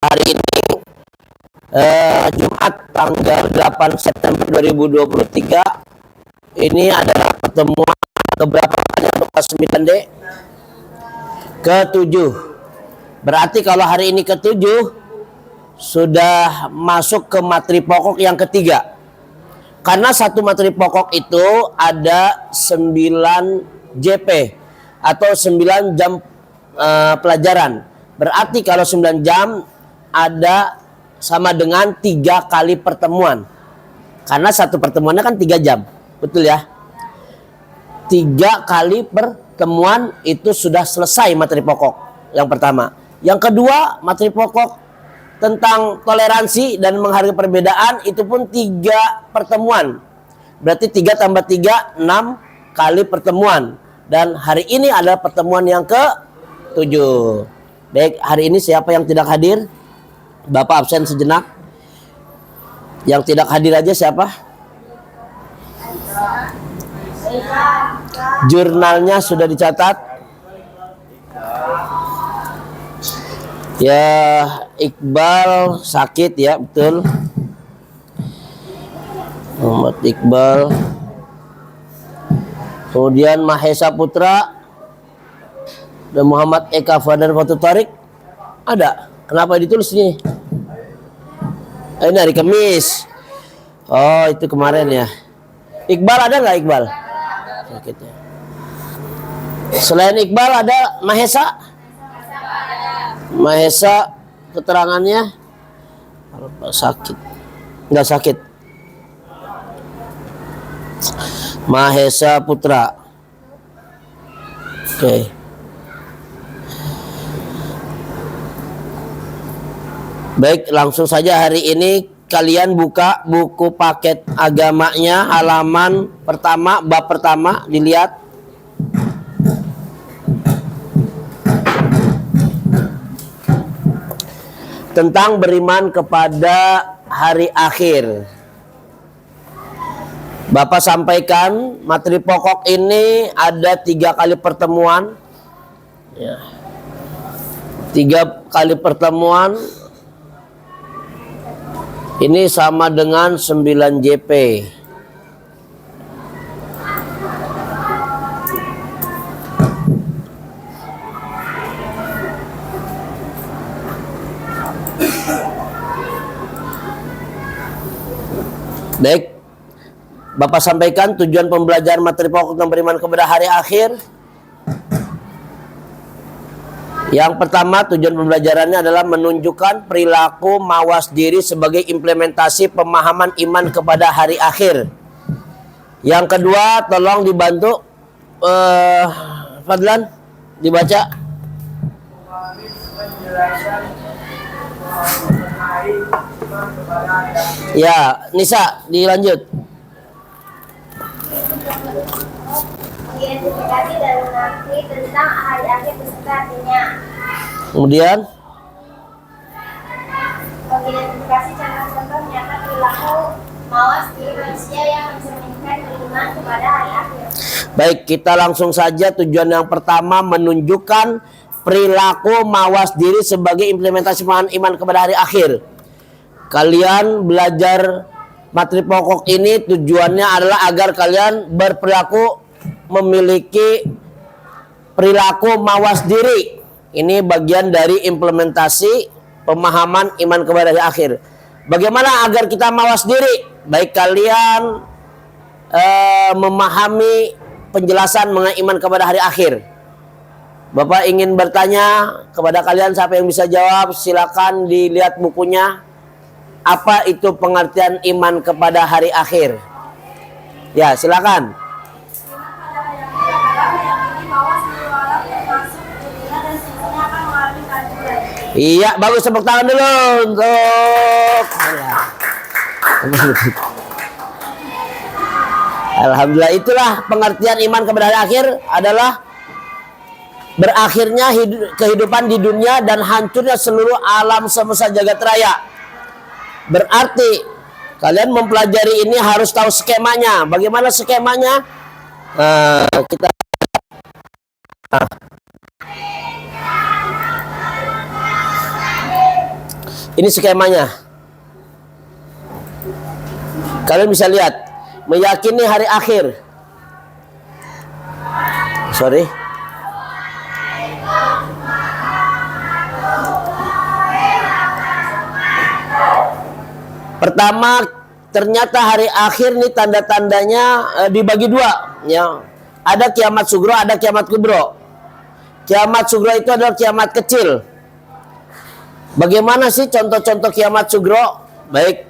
hari ini Jumat tanggal 8 September 2023. Ini adalah pertemuan keberapa kelas 9D? Ke-7. Berarti kalau hari ini ke-7 sudah masuk ke materi pokok yang ketiga. Karena satu materi pokok itu ada 9 JP atau 9 jam pelajaran. Berarti kalau 9 jam ada sama dengan 3 kali pertemuan. Karena satu pertemuannya kan 3 jam. Betul ya? 3 kali pertemuan itu sudah selesai materi pokok yang pertama. Yang kedua, materi pokok tentang toleransi dan menghargai perbedaan itu pun 3 pertemuan. Berarti 3 tambah 3, 6 kali pertemuan. Dan hari ini adalah pertemuan yang ke-7. Baik, hari ini siapa yang tidak hadir? Bapak absen sejenak. Yang tidak hadir aja siapa? Jurnalnya sudah dicatat. Ya, Iqbal sakit ya, betul. Muhammad Iqbal. Kemudian Mahesa Putra dan Muhammad Eka Fadar Fatu Tarik. Ada. Kenapa ditulis ini? Ini hari Kamis. Oh, itu kemarin ya. Iqbal ada nggak Iqbal? Sakitnya. Selain Iqbal ada Mahesa? Mahesa keterangannya sakit. Nggak sakit. Mahesa Putra. Oke. Baik, langsung saja hari ini kalian buka buku paket agamanya halaman pertama, bab pertama, dilihat. Tentang beriman kepada hari akhir. Bapak sampaikan materi pokok ini ada 3 kali pertemuan. Ya. 3 kali pertemuan. Ini sama dengan 9 JP. Baik, Bapak sampaikan tujuan pembelajaran materi pokok tentang beriman kepada hari akhir. Yang pertama, tujuan pembelajarannya adalah menunjukkan perilaku mawas diri sebagai implementasi pemahaman iman kepada hari akhir. Yang kedua, tolong dibantu Fadlan dibaca. Ya, Nisa dilanjut. Mengidentifikasi dan mengakui tentang hari akhir beserta artinya. Kemudian mengidentifikasi contoh-contoh nyata perilaku mawas diri manusia yang mencerminkan beriman kepada hari akhir. Baik, kita langsung saja. Tujuan yang pertama menunjukkan perilaku mawas diri sebagai implementasi pemahaman iman kepada hari akhir. Kalian belajar materi pokok ini tujuannya adalah agar kalian berperilaku memiliki perilaku mawas diri. Ini bagian dari implementasi pemahaman iman kepada hari akhir. Bagaimana agar kita mawas diri? Baik kalian memahami penjelasan mengenai iman kepada hari akhir. Bapak ingin bertanya kepada kalian, siapa yang bisa jawab? Silakan dilihat bukunya. Apa itu pengertian iman kepada hari akhir? Ya, silakan. Iya, bagus, tepuk tangan dulu untuk Alhamdulillah. Itulah pengertian iman kepada hari akhir, adalah berakhirnya kehidupan di dunia dan hancurnya seluruh alam semesta jagat raya. Berarti kalian mempelajari ini harus tahu skemanya. Bagaimana skemanya? Kita Ini skemanya. Kalian bisa lihat, meyakini hari akhir. Sorry. Pertama, ternyata hari akhir nih tanda-tandanya dibagi dua, ya. Ada kiamat sugro, ada kiamat kubro. Kiamat sugro itu adalah kiamat kecil. Bagaimana sih contoh-contoh kiamat sugro? Baik,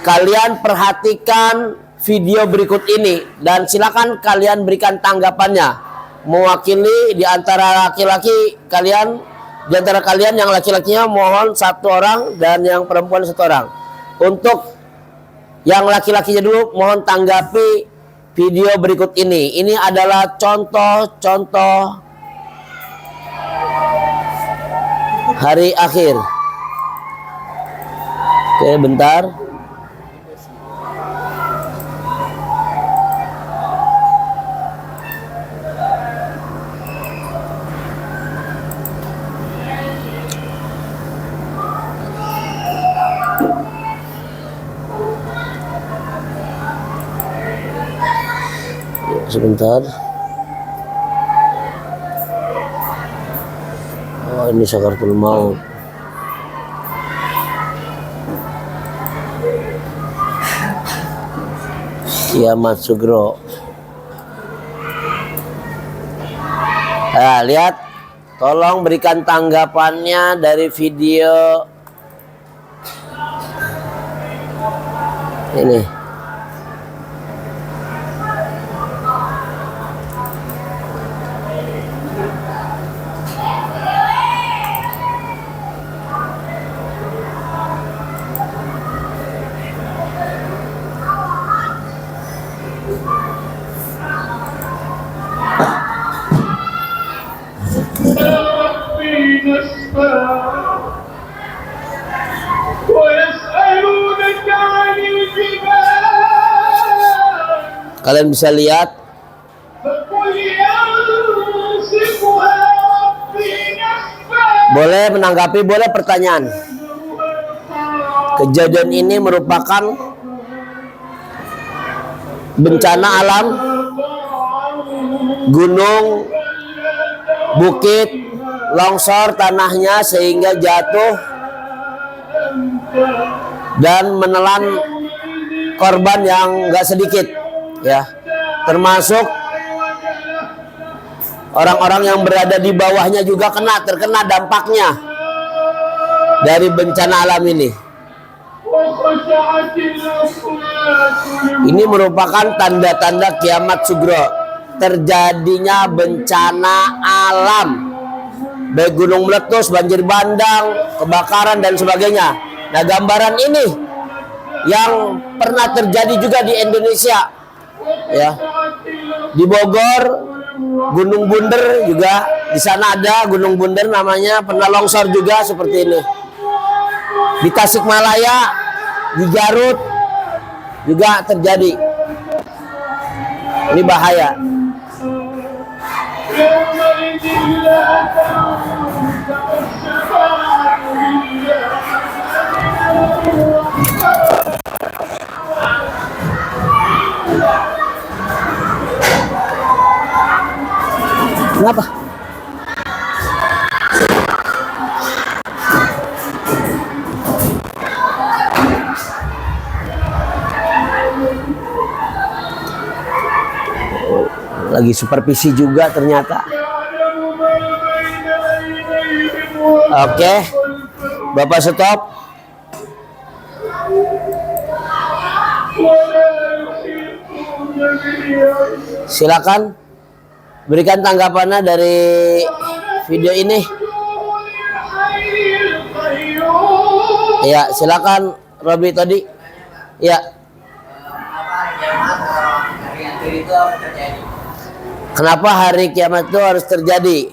kalian perhatikan video berikut ini dan silakan kalian berikan tanggapannya. Mewakili di antara laki-laki kalian, di antara kalian yang laki-lakinya mohon 1 orang dan yang perempuan 1 orang. Untuk yang laki-lakinya dulu mohon tanggapi video berikut ini. Ini adalah contoh-contoh hari akhir. Oke, bentar. Sebentar. Oh, ini Sakaratul Maut. Kiamat sugro. Nah, lihat. Tolong berikan tanggapannya dari video ini. Kalian bisa lihat. Boleh menanggapi, boleh pertanyaan. Kejadian ini merupakan bencana alam, gunung, bukit, longsor tanahnya sehingga jatuh dan menelan korban yang gak sedikit, ya, termasuk orang-orang yang berada di bawahnya juga terkena dampaknya dari bencana alam ini. Ini merupakan tanda-tanda kiamat sugro, terjadinya bencana alam, baik gunung meletus, banjir bandang, kebakaran dan sebagainya. Nah, gambaran ini yang pernah terjadi juga di Indonesia, ya, di Bogor, Gunung Bunder juga, di sana ada Gunung Bunder namanya, pernah longsor juga seperti ini. Di Tasikmalaya, di Garut juga terjadi. Ini bahaya. Kenapa? Lagi supervisi juga ternyata. Oke, Bapak stop. Silakan berikan tanggapannya dari video ini. Ya, silakan Robi tadi. Ya. Kenapa hari kiamat itu harus terjadi?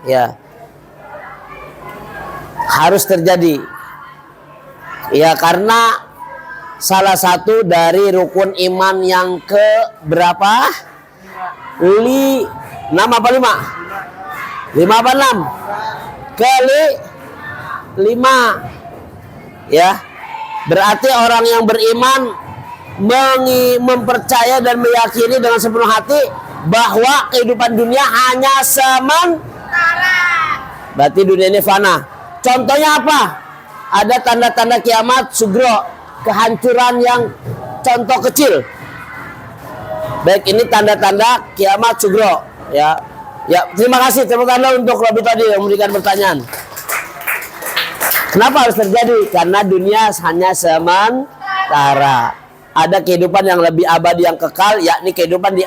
Ya, harus terjadi. Ya, karena salah satu dari rukun iman yang ke berapa? 6 apa 5? 5 apa 6? Kali 5. Ya, berarti orang yang beriman mempercaya dan meyakini dengan sepenuh hati bahwa kehidupan dunia hanya sementara. Berarti dunia ini fana. Contohnya apa? Ada tanda-tanda kiamat sugro, kehancuran yang contoh kecil. Baik, ini tanda-tanda kiamat sugro. Ya, terima kasih tepuk tangan untuk Robi tadi yang memberikan pertanyaan. Kenapa harus terjadi? Karena dunia hanya sementara. Ada kehidupan yang lebih abadi, yang kekal, yakni kehidupan di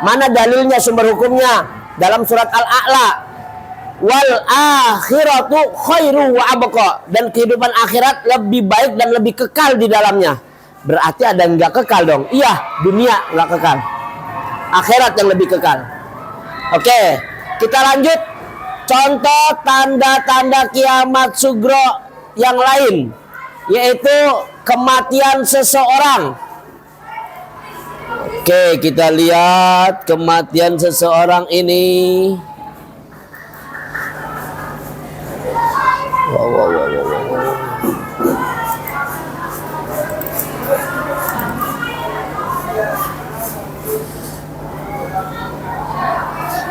Mana dalilnya, sumber hukumnya? Dalam surat Al-A'la. Wal akhiratu khairu wa abqa. Dan kehidupan akhirat lebih baik dan lebih kekal di dalamnya. Berarti ada yang nggak kekal dong. Iya, dunia nggak kekal. Akhirat yang lebih kekal. Oke, kita lanjut. Contoh tanda-tanda kiamat sugro yang lain, yaitu kematian seseorang. Oke, kita lihat kematian seseorang ini. Wow.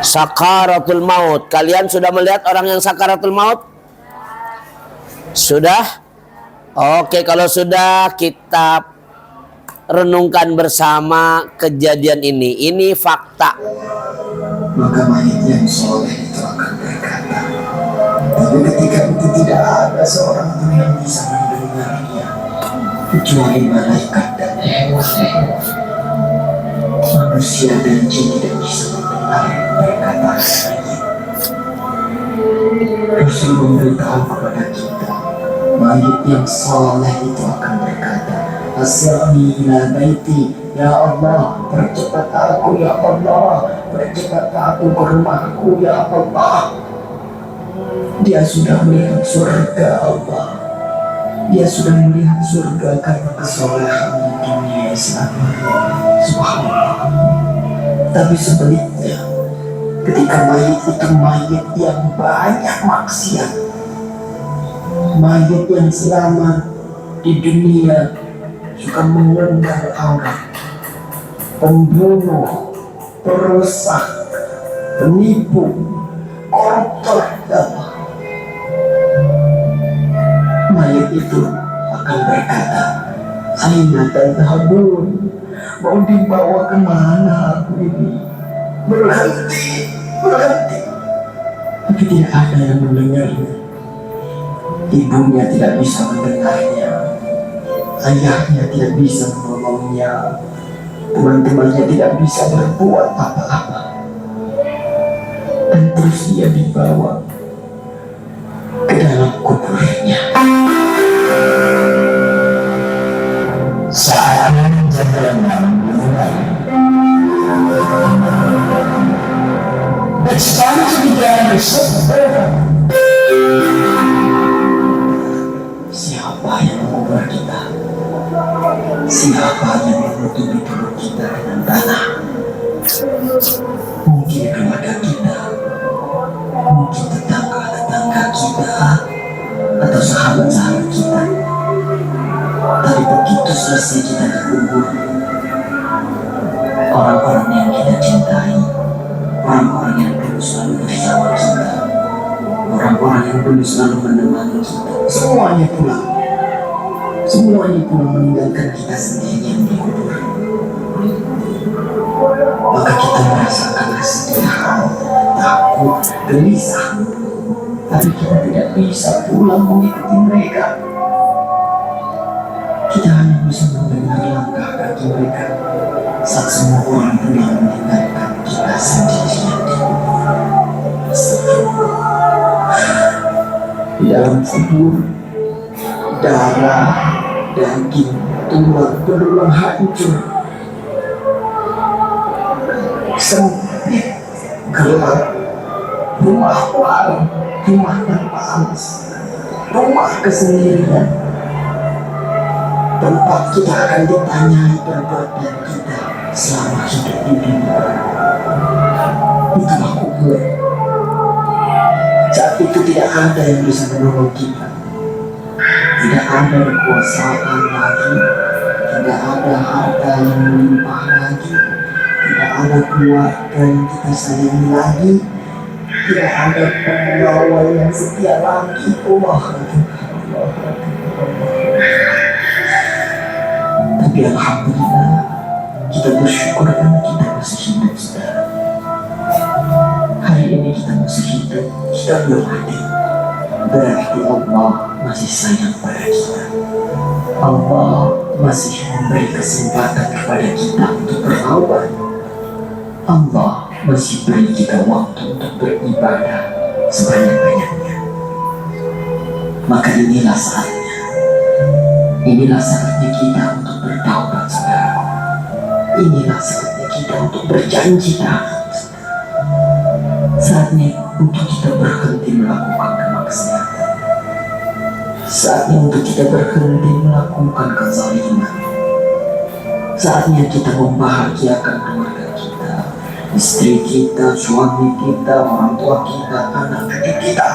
Sakaratul maut. Kalian sudah melihat orang yang sakaratul maut? Sudah? Oke, kalau sudah, kita renungkan bersama kejadian ini. Ini fakta. Maka mayat yang soleh itu akan berkata, tapi ketika itu tidak ada seorang pun yang bisa mendengarnya kecuali malaikat dan hewan. Manusia dan jin tidak bisa mendengar perkataan mayat. Rasul memberitahu kepada kita, mayat yang soleh itu akan berkata, Asra'ni ila baiti, ya Allah, percepat aku ya Allah, percepat aku ke rumahku ya Allah. Dia sudah melihat surga Allah. Dia sudah melihat surga karena kesolehan di dunia selama ini. Subhanallah. Tapi sebaliknya, ketika mayat itu mayat yang banyak maksiat, mayat yang selama di dunia suka mengundang aurat, pembunuh, perusak, penipu, koruptor, mayat itu akan berkata, aina tadhabun, mau dibawa kemana aku ini? Berhenti. Tapi tidak ada yang mendengarnya. Ibunya tidak bisa mendengarnya, ayahnya tidak bisa menolongnya, teman-temannya tidak bisa berbuat apa-apa, dan terus dia dibawa ke dalam kuburnya. Saat jadinya mulai, it's time to begin the super. Siapa yang mengubah kita? Siapa yang menutupi perut kita dengan tanah? Mungkin keluarga kita, mungkin tetangga-tetangga kita, atau sahabat-sahabat kita. Tapi begitu selesai kita dikubur, orang-orang yang kita cintai, orang-orang yang dulu selalu bersama kita, orang-orang yang dulu selalu menemani kita, semuanya pulang meninggalkan kita sendirian di kubur. Maka kita merasakan kesedihan, takut, gelisah, tapi kita tidak bisa pulang mengikuti mereka. Kita hanya bisa mendengar langkah kaki mereka saat semua orang pulang meninggalkan kita sendirian di kubur. Di dalam kubur, darah, daging, tulang berulang hancur, sempit, gelap, rumah warm, rumah tanpa alas, rumah kesendirian, tempat kita akan ditanyai perbuatan kita selama hidup di dunia. Itulah kubur. Saat itu tidak ada yang bisa menolong kita. Tidak ada kekuasaan lagi, tidak ada harta yang melimpah lagi, tidak ada keluarga yang kita sayangi lagi, tidak ada pengawal yang setia lagi. Tapi alhamdulillah, kita bersyukur karena kita masih hidup, saudara. Hari ini kita masih hidup, kita belum mati. Berarti Allah masih sayang pada kita. Allah masih memberi kesempatan kepada kita untuk bertaubat. Allah masih beri kita waktu untuk beribadah sebanyak-banyaknya. Maka inilah saatnya. Inilah saatnya kita untuk bertaubat, saudara. Inilah saatnya kita untuk berjanji taat. Saatnya untuk kita berhenti melakukan kemaksiatan. Saatnya untuk kita berhenti melakukan kezaliman. Saatnya kita membahagiakan keluarga kita, istri kita, suami kita, orang tua kita, anak cucu kita.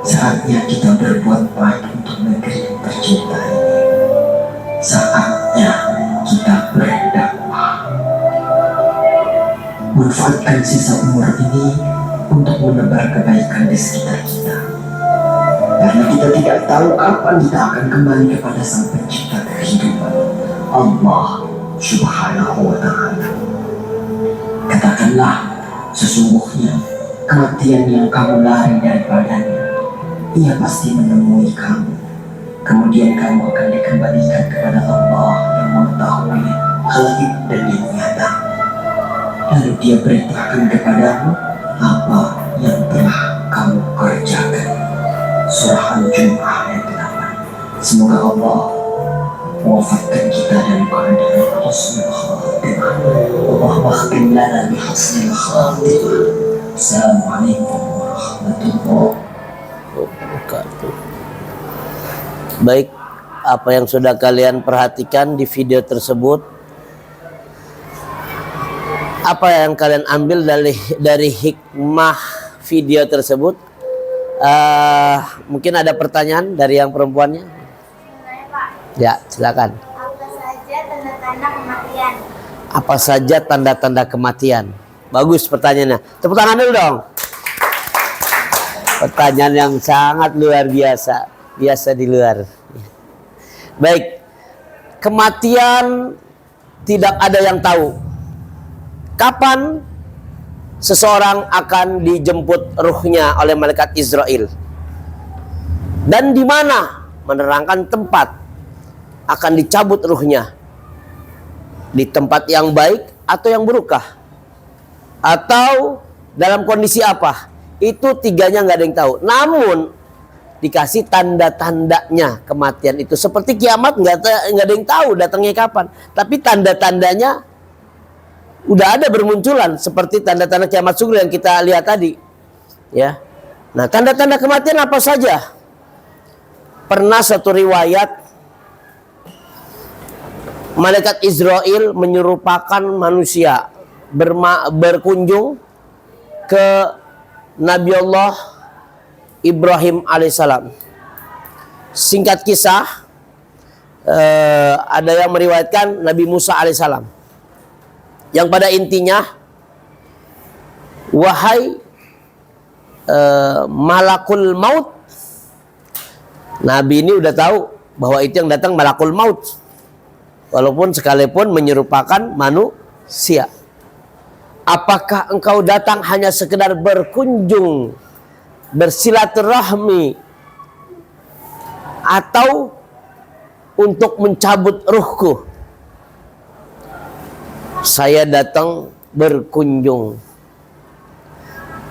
Saatnya kita berbuat baik untuk negeri yang tercinta ini. Saatnya kita berdakwah. Manfaatkan sisa umur ini untuk menebar kebaikan di sekitar kita. Karena kita tidak tahu kapan kita akan kembali kepada Sang Pencipta kehidupan, Allah Subhanahu wa Ta'ala. Katakanlah, sesungguhnya kematian yang kamu lari daripadanya, ia pasti menemui kamu. Kemudian kamu akan dikembalikan kepada Allah yang mengetahui gaib dan yang nyata. Lalu dia beritakan kepadamu apa yang telah kamu kerjakan. Surah Al-Jumu'ah ayat 8. Semoga Allah mewafatkan kita dalam keadaan husnul khatimah. Allahumma khtim lana bi husnil khatimah. Assalamualaikum warahmatullahi wabarakatuh. Baik, apa yang sudah kalian perhatikan di video tersebut, apa yang kalian ambil dari hikmah video tersebut? Mungkin ada pertanyaan dari yang perempuannya? Ya, silakan. Apa saja tanda-tanda kematian? Apa saja tanda-tanda kematian? Bagus pertanyaannya. Tepuk tangan dulu dong. Pertanyaan yang sangat luar biasa. Biasa di luar. Baik. Kematian tidak ada yang tahu. Kapan seseorang akan dijemput ruhnya oleh malaikat Israel? Dan di mana? Menerangkan tempat akan dicabut ruhnya. Di tempat yang baik atau yang burukkah? Atau dalam kondisi apa? Itu tiganya nggak ada yang tahu. Namun dikasih tanda-tandanya kematian itu. Seperti kiamat nggak ada yang tahu datangnya kapan. Tapi tanda-tandanya udah ada bermunculan, seperti tanda-tanda kiamat sugra yang kita lihat tadi. Ya. Nah, tanda-tanda kematian apa saja? Pernah satu riwayat malaikat Israel menyerupakan manusia berkunjung ke Nabi Allah Ibrahim alaihissalam. Singkat kisah, ada yang meriwayatkan Nabi Musa alaihissalam, yang pada intinya, wahai malakul maut. Nabi ini udah tahu bahwa itu yang datang malakul maut, walaupun sekalipun menyerupakan manusia. Apakah engkau datang hanya sekedar berkunjung, bersilaturahmi, atau untuk mencabut ruhku? Saya datang berkunjung.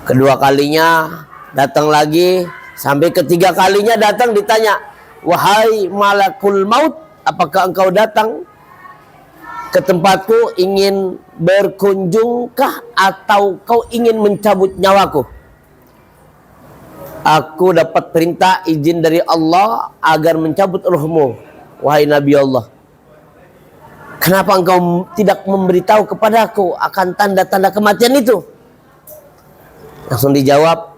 Kedua kalinya datang lagi, sampai ketiga kalinya datang ditanya, wahai malakul maut, apakah engkau datang ke tempatku ingin berkunjungkah atau kau ingin mencabut nyawaku? Aku dapat perintah izin dari Allah agar mencabut ruhmu, wahai Nabi Allah. Kenapa engkau tidak memberitahu kepadaku akan tanda-tanda kematian itu? Langsung dijawab,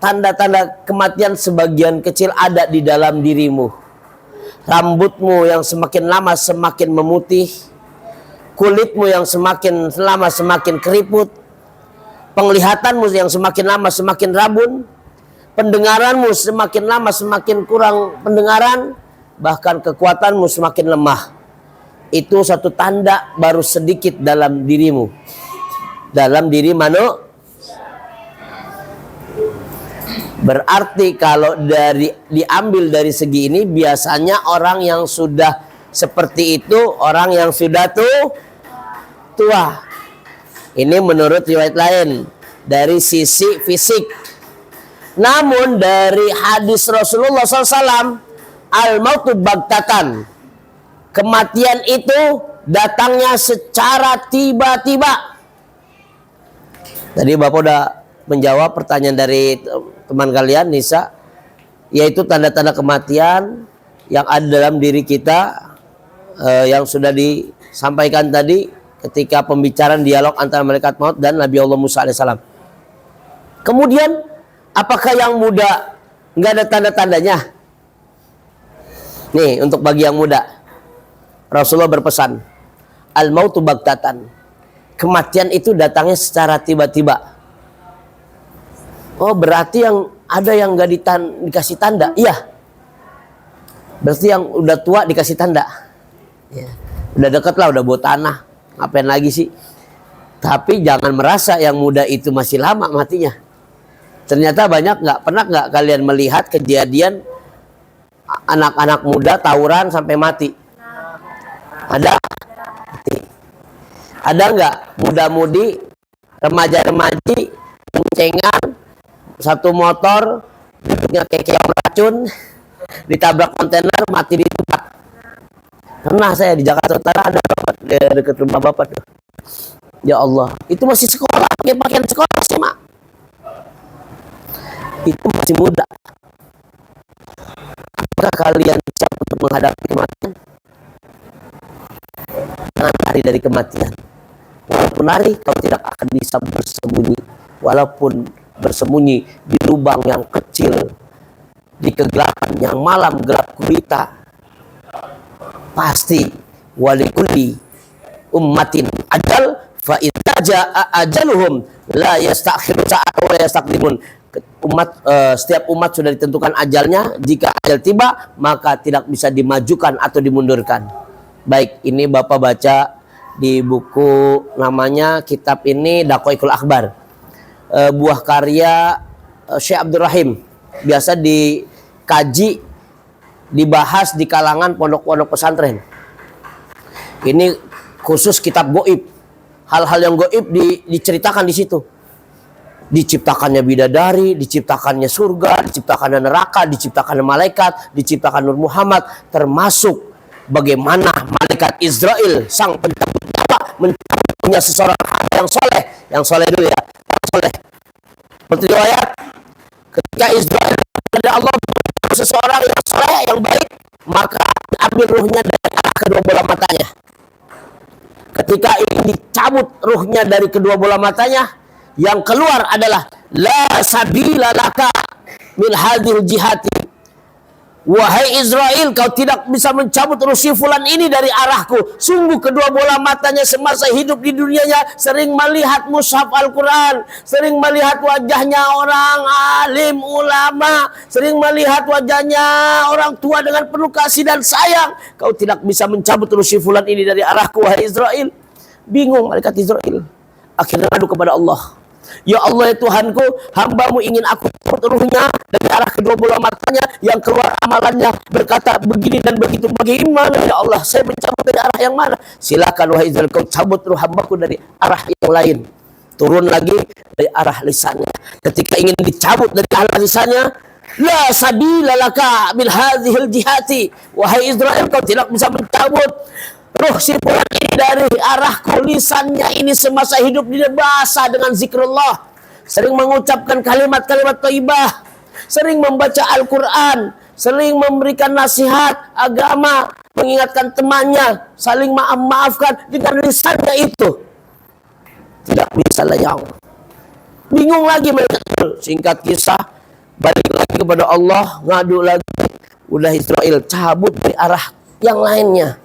tanda-tanda kematian sebagian kecil ada di dalam dirimu, rambutmu yang semakin lama semakin memutih, kulitmu yang semakin lama semakin keriput, penglihatanmu yang semakin lama semakin rabun, pendengaranmu semakin lama semakin kurang pendengaran, bahkan kekuatanmu semakin lemah. Itu satu tanda baru sedikit dalam dirimu, dalam diri manusia. Berarti kalau diambil dari segi ini, biasanya orang yang sudah seperti itu orang yang sudah tua. Ini menurut riwayat lain dari sisi fisik. Namun dari hadis Rasulullah SAW, al-mautu baghtatan, kematian itu datangnya secara tiba-tiba. Tadi Bapak udah menjawab pertanyaan dari teman kalian Nisa, yaitu tanda-tanda kematian yang ada dalam diri kita, yang sudah disampaikan tadi ketika pembicaraan dialog antara malaikat maut dan Nabi Allah Musa alaihissalam. Kemudian apakah yang muda nggak ada tanda-tandanya? Nih, untuk bagi yang muda, Rasulullah berpesan, al-mautu baghtatan, kematian itu datangnya secara tiba-tiba. Oh, berarti yang ada yang nggak dikasih tanda? Iya. Berarti yang udah tua dikasih tanda. Ya. Udah deket lah, udah bawa tanah. Ngapain lagi sih? Tapi jangan merasa yang muda itu masih lama matinya. Ternyata banyak pernah nggak kalian melihat kejadian anak-anak muda tawuran sampai mati? Ada? Ada nggak muda-mudi, remaja-remaji, boncengan, satu motor, punya kekeong racun, ditabrak kontainer, mati di tempat? Pernah saya di Jakarta Utara, ada dekat rumah bapak tuh. Ya Allah, itu masih sekolah, pakai pakaian sekolah sih mak. Itu masih muda. Apakah kalian siap untuk menghadapi kematian? Jangan lari dari kematian. Walaupun lari, kau tidak akan bisa bersembunyi. Walaupun bersembunyi di lubang yang kecil, di kegelapan yang malam gelap gulita, pasti walikulli ummatin ajal fa idza jaa ajaluhum la yastakhiru sa'atan wa la yastaqdimun. Setiap umat sudah ditentukan ajalnya. Jika ajal tiba, maka tidak bisa dimajukan atau dimundurkan. Baik, ini Bapak baca di buku, namanya kitab ini Daqaiqul Akhbar, buah karya Syekh Abdul Rahim. Biasa dikaji, dibahas di kalangan pondok-pondok pesantren. Ini khusus kitab goib. Hal-hal yang goib diceritakan di situ. Diciptakannya bidadari, diciptakannya surga, diciptakannya neraka, diciptakannya malaikat, diciptakan Nur Muhammad, termasuk bagaimana malaikat Israel, sang pencabut nyawa, mencabutnya seseorang yang soleh dulu ya, yang soleh. Seperti riwayat, ketika Israel dari Allah seseorang yang soleh, yang baik, maka ambil ruhnya dari arah kedua bola matanya. Ketika ini dicabut ruhnya dari kedua bola matanya, yang keluar adalah la sabila laka min hadhil jihati. Wahai Israel, kau tidak bisa mencabut ruh si fulan ini dari arahku. Sungguh kedua bola matanya semasa hidup di dunianya sering melihat mushaf Al-Quran, sering melihat wajahnya orang alim ulama, sering melihat wajahnya orang tua dengan penuh kasih dan sayang. Kau tidak bisa mencabut ruh si fulan ini dari arahku, wahai Israel. Bingung malaikat Israel, akhirnya ngadu kepada Allah. Ya Allah ya Tuhanku, hambamu ingin aku cabut ruhnya dari arah kedua bola matanya, yang keluar amalannya berkata begini dan begitu. Bagaimana ya Allah, saya mencabut dari arah yang mana? Silakan wahai Israel, kau cabut ruh hambaku dari arah yang lain. Turun lagi dari arah lisannya. Ketika ingin dicabut dari arah lisannya, la sabila laka bil hadhil jihati. Wahai Israel, kau tidak bisa mencabut ruh si fulan ini dari arah lisannya ini semasa hidup dia basah dengan zikrullah, sering mengucapkan kalimat-kalimat thayyibah, sering membaca Al-Quran, sering memberikan nasihat agama, mengingatkan temannya, saling maaf-maafkan dengan lisannya itu. Tidak bisa layang. Bingung lagi mereka. Singkat kisah, balik lagi kepada Allah, ngadu lagi. Udah Israel cabut dari arah yang lainnya.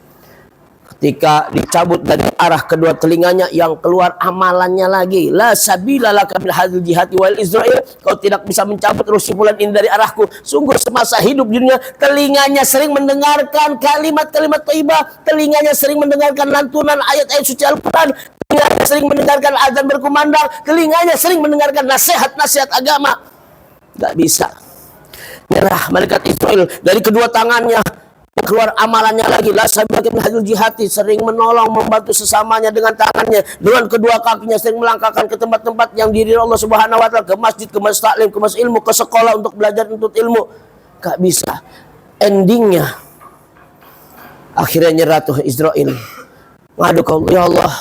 Ketika dicabut dari arah kedua telinganya, yang keluar amalannya lagi. La sabila laka min hadzal jihati wal Israel. Kau tidak bisa mencabut ruh simpulan ini dari arahku. Sungguh semasa hidup di dunia, telinganya sering mendengarkan kalimat-kalimat thayyibah, telinganya sering mendengarkan lantunan ayat-ayat suci Al-Quran, telinganya sering mendengarkan azan berkumandang, telinganya sering mendengarkan nasihat-nasihat agama. Gak bisa. Nyerah malaikat Israel dari kedua tangannya. Keluar amalannya lagi. La sabila min hadzal jihati, sering menolong, membantu sesamanya dengan tangannya, dengan kedua kakinya sering melangkahkan ke tempat-tempat yang diri Allah Subhanahu wa taala, ke masjid, ke masjid taklim, ke masjid ilmu, ke sekolah untuk belajar untuk ilmu. Gak bisa. Endingnya akhirnya nyerah tuh Israel. Ngadu ke Allah, ya Allah,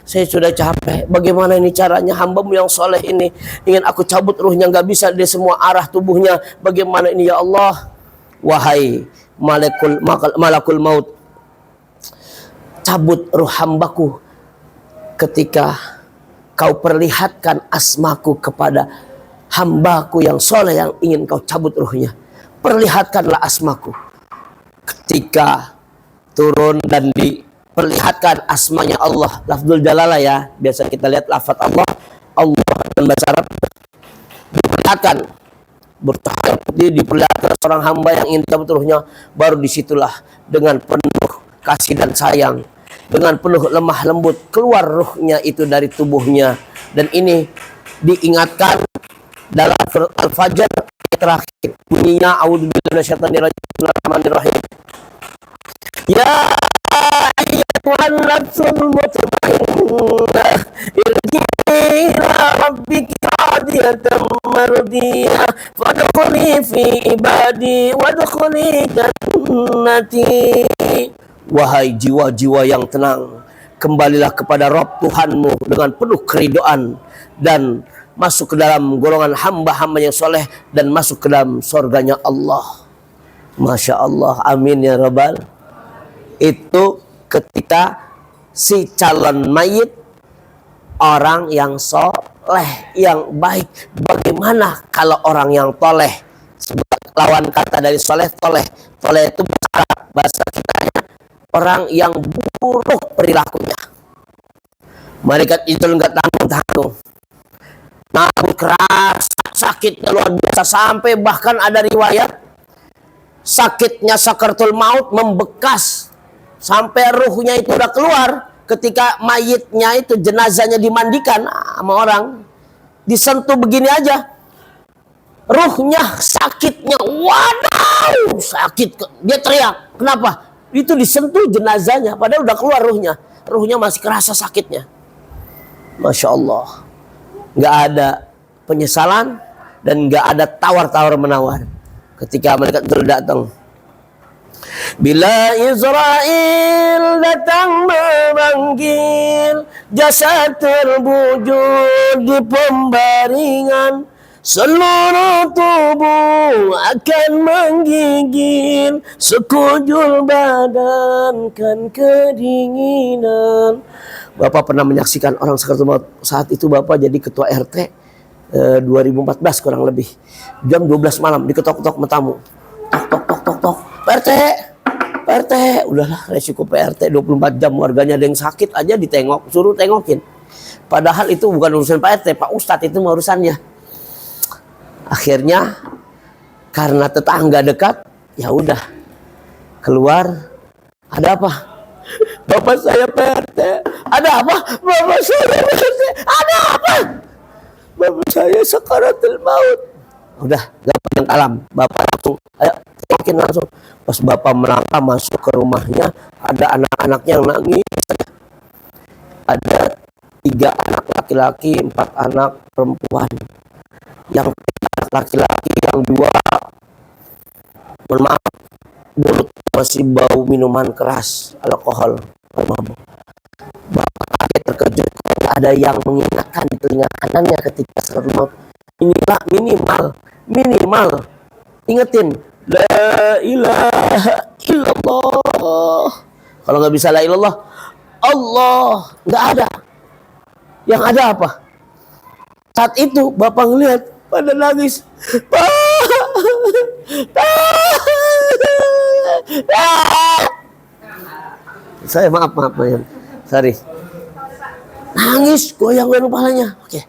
saya sudah capek. Bagaimana ini caranya, hambamu yang soleh ini ingin aku cabut ruhnya, gak bisa dari semua arah tubuhnya. Bagaimana ini ya Allah? Wahai malakul maut, cabut ruh hambaku ketika kau perlihatkan asmaku kepada hambaku yang soleh yang ingin kau cabut ruhnya. Perlihatkanlah asmaku. Ketika turun dan diperlihatkan asmanya Allah, lafzul jalalah ya, biasa kita lihat lafaz Allah, Allah dan bahasa Arab, diperlihatkan bertahap, diperlihatkan seorang hamba yang ingin cabut ruhnya, baru disitulah dengan penuh kasih dan sayang, dengan penuh lemah lembut keluar ruhnya itu dari tubuhnya. Dan ini diingatkan dalam surat Al-Fajr terakhir, bunyinya a'udzubillahi minasyaitonirrajim, bismillahirrahmanirrahim. Ya ayyuhan nafsul mutmainnah irji'i ila rabbika radiyatan mardiyah fadkhuli fi ibadi wadkhuli jannati. Wahai jiwa-jiwa yang tenang, kembalilah kepada Rabb Tuhanmu dengan penuh keridhaan dan masuk ke dalam golongan hamba-hamba yang soleh dan masuk ke dalam surganya Allah. Masya Allah, amin ya rabbal. Itu ketika si calon mayit orang yang soleh, yang baik. Bagaimana kalau orang yang toleh? Lawan kata dari soleh, toleh. Toleh itu bahasa kitanya orang yang buruk perilakunya. Malaikat itu enggak tanggung-tanggung, nanggung keras, sakitnya luar biasa, sampai bahkan ada riwayat sakitnya sakaratul maut membekas sampai ruhnya itu udah keluar. Ketika mayitnya itu, jenazahnya dimandikan sama orang, disentuh begini aja, ruhnya sakitnya, waduh sakit, dia teriak. Kenapa? Itu disentuh jenazahnya, padahal udah keluar ruhnya masih kerasa sakitnya. Masya Allah, nggak ada penyesalan dan nggak ada tawar-tawar menawar. Ketika malaikat itu datang, bila Israel datang memanggil, jasad terbujur di pembaringan, seluruh tubuh akan menggigil, sekujur badan kan kedinginan. Bapak pernah menyaksikan orang sakaratul maut. Saat itu Bapak jadi ketua RT 2014 kurang lebih. Jam 12 malam diketok-ketok sama tamu. Tok tok tok tok tok. PRT, PRT, udahlah resiko PRT 24 jam warganya ada yang sakit aja ditengok, suruh tengokin. Padahal itu bukan urusan Pak RT, Pak Ustadz itu urusannya. Akhirnya karena tetangga dekat, ya udah keluar. Ada apa? Bapak saya PRT. Ada apa? Bapak saya PRT. Ada apa? Bapak saya sakaratul maut. Udah, gak panjang kalam. Bapak langsung, ayo yakin langsung. Pas Bapak melangkah masuk ke rumahnya, ada anak-anaknya yang nangis. Ada 3 anak laki-laki, 4 anak perempuan. Yang laki-laki yang 2, mohon maaf, mulut masih bau minuman keras, alkohol, mabuk. Bapak kaget terkejut, ada yang mengingatkan di telinga kanannya ketika sakaratul maut. Inilah minimal ingetin la ilaha illallah. Kalau nggak bisa la ilallah, Allah nggak ada. Yang ada apa? Saat itu Bapak ngelihat pada nangis. Pak, Saya maaf, Mayan. Sorry. Nangis, goyang-goyang kepalanya. Oke.